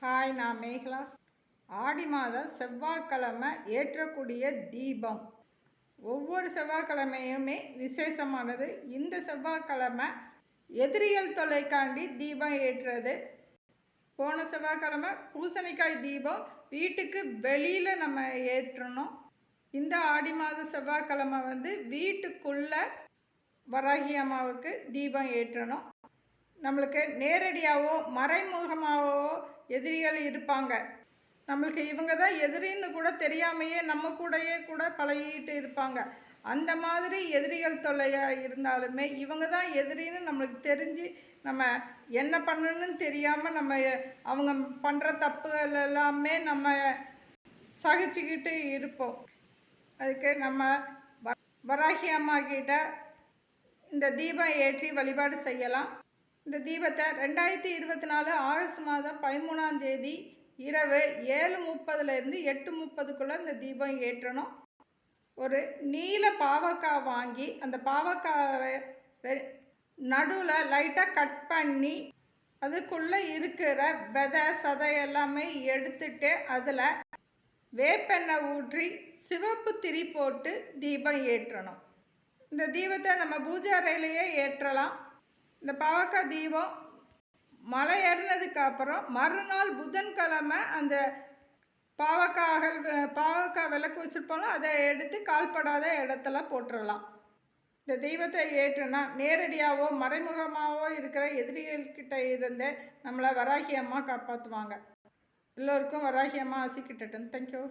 Hi, நான் மேகலா. ஆடி மாதம் செவ்வாய்க்கிழமை ஏற்றக்கூடிய தீபம் ஒவ்வொரு செவ்வாய்க்கிழமையுமே விசேஷமானது. இந்த செவ்வாய்க்கிழமை எதிரிகள் தொல்லைக்காண்டி தீபம் ஏற்றுறது. போன செவ்வாய்க்கிழமை பூசணிக்காய் தீபம் வீட்டுக்கு வெளியில் நம்ம ஏற்றணும். இந்த ஆடி மாத செவ்வாய்க்கிழமை வீட்டுக்குள்ளே வராகி அம்மாவுக்கு தீபம் ஏற்றணும். நம்மளுக்கு நேரடியாகவோ மறைமுகமாகவோ எதிரிகள் இருப்பாங்க. நம்மளுக்கு இவங்க தான் எதிரின்னு கூட தெரியாமையே நம்ம கூடயே கூட பழகிட்டு இருப்பாங்க. அந்த மாதிரி எதிரிகள் தொல்லையாக இருந்தாலுமே இவங்க தான் எதிரின்னு நம்மளுக்கு தெரிஞ்சு நம்ம என்ன பண்ணணும்னு தெரியாமல் நம்ம அவங்க பண்ணுற தப்புகள் எல்லாமே நம்ம சகிச்சுக்கிட்டு இருப்போம். அதுக்கு நம்ம வராகி அம்மா கிட்ட இந்த தீபம் ஏற்றி வழிபாடு செய்யலாம். இந்த தீபத்தை 2024 ஆகஸ்ட் மாதம் 13ஆம் தேதி இரவு 7:30 8:30 இந்த தீபம் ஏற்றணும். ஒரு நீல பாவக்காய் வாங்கி அந்த பாவக்காவை நடுவில் லைட்டாக கட் பண்ணி அதுக்குள்ளே இருக்கிற விதை சதை எல்லாமே எடுத்துட்டு அதில் வேப்பெண்ணெய் ஊற்றி சிவப்பு திரி போட்டு தீபம் ஏற்றணும். இந்த தீபத்தை நம்ம பூஜை அறையிலேயே ஏற்றலாம். இந்த பாவக்காய் தீபம் மலை ஏறினதுக்கு அப்புறம் மறுநாள் புதன்கிழமை அந்த பாவக்காய் விளக்கு வச்சுருப்போம், அதை எடுத்து கால்படாத இடத்துல போட்டுடலாம். இந்த தெய்வத்தை ஏற்றுனா நேரடியாகவோ மறைமுகமாகவோ இருக்கிற எதிரிகள்கிட்ட இருந்து நம்மளை வராகி அம்மா காப்பாற்றுவாங்க. எல்லோருக்கும் வராகி அம்மா ஆசி கிட்டட்டும். தேங்க்யூ.